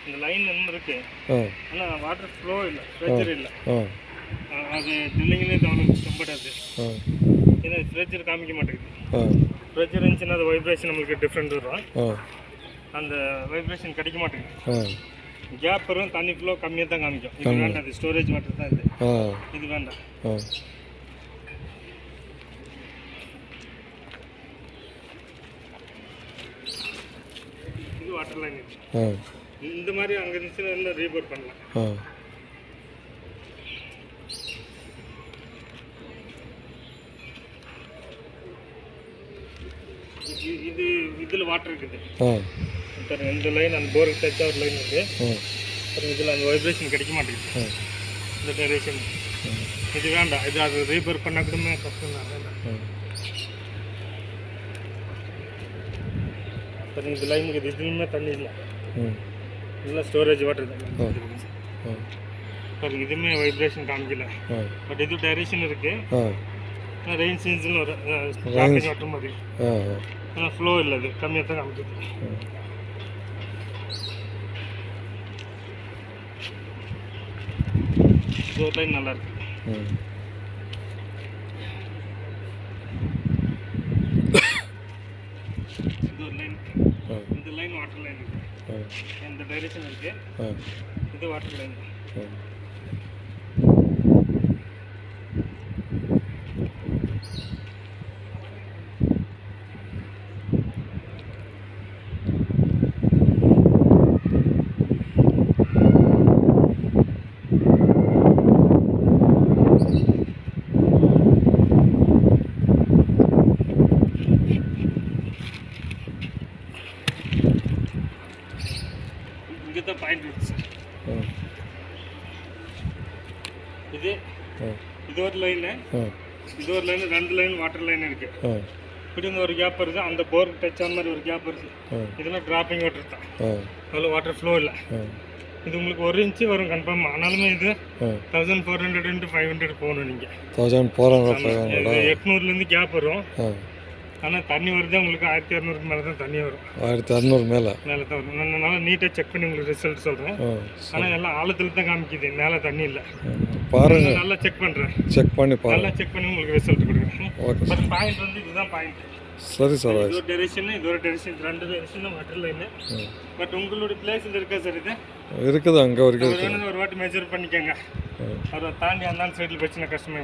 இந்த லைன் என்ன இருக்கு ஆனால் வாட்டர் ஃப்ளோ இல்லை, ப்ரெஷர் இல்லை. அது ட்ரில்லிங்லேயே கம்படாது. ஏன்னா ப்ரெஷர் காமிக்க மாட்டேங்குது. ப்ரெஷர் இருந்துச்சுன்னா அது வைப்ரேஷன் நம்மளுக்கு டிஃப்ரெண்ட் வரும். அந்த வைப்ரேஷன் கிடைக்க மாட்டேங்குது. கேப் வரும், தண்ணி ஃப்ளோ கம்மியாக தான் காமிக்கும். இது வேண்டாம், அது ஸ்டோரேஜ் வாட்டர் தான். இது வேண்டாம். இது வாட்டர் லைன். இந்த மாதிரி அங்கே இருந்துச்சுன்னா எல்லாம் ரீபோர் பண்ணலாம். இது இதில் வாட்டர் இருக்குது. இந்த லைன் அந்த போருக்கு டச்சாக ஒரு லைன் இருக்குது. இதில் அந்த வைப்ரேஷன் கிடைக்க மாட்டேங்குது. இந்த டைரேஷன் இது வேண்டாம். இது அது ரீபேர் பண்ண கூடமே கஷ்டம் தான். வேண்டாம். இது லைனுக்கு இதுலையுமே தண்ணி இல்லை. இல்லை ஸ்டோரேஜ் வாட்டர் தான். இதுவுமே வைப்ரேஷன் காமிக்கல. பட் இது டைரேஷன் இருக்குது. ரெயின் சீசன் ஒரு வாட்டர் மாதிரி. ஆனால் ஃப்ளோ இல்லை, அது கம்மியாக தான் காமிக்குது. இது ஒரு லைன் நல்லா இருக்கு. இது ஒரு லைன். இந்த லைன் வாட்டர் லைன் இருக்கு. இந்த டைரக்ஷன் இருக்கு. இது வாட்டர் லைன். இங்கே பாயிண்ட் இருக்கு சார். இது ஒரு லைனு, இது ஒரு லைன், ரெண்டு லைன் வாட்டர் லைன் இருக்கு. இப்படி ஒரு கேப் வருது, அந்த போருக்கு டச் ஆன மாதிரி ஒரு கேப் வருது. இதெல்லாம் டிராப்பிங் வாட்டர் தான். அதில் வாட்டர் ஃப்ளோ இல்லை. இது உங்களுக்கு 1 இன்ச்சு வரும் கன்ஃபார்ம். ஆனாலுமே இது 1400 × 500 போகணும். நீங்கள் 800லேருந்து கேப் வரும். ஆனால் தண்ணி வருது உங்களுக்கு 1200 மேலே தான் தண்ணி வரும். 1600 மேலே தான் வரும். நான் நல்லா நீட்டாக செக் பண்ணி உங்களுக்கு ரிசல்ட் சொல்கிறேன். ஆனால் எல்லாம் ஆழத்தில் தான் காமிக்குது, மேலே தண்ணி இல்லை. பாருங்க, நல்லா செக் பண்ணுறேன். செக் பண்ணி பாருங்க. நல்லா செக் பண்ணி உங்களுக்கு ரிசல்ட் கொடுக்குறேன். பட் பாயிண்ட் வந்து இதுதான் பாயிண்ட். சரி சார். இது ஒரு டெரிஷன், இது ஒரு டெரிஷன், ரெண்டு டெரிஷன் வாட்டர் லைனு. பட் உங்களுடைய பிளேஸில் இருக்கா சார்? இது இருக்குது, அங்கே வரைக்கும் ஒரு வாட்டி மெஜர் பண்ணிக்கோங்க. அவரை தாண்டி அந்த சைடில் பிரச்சனை கஷ்டமாக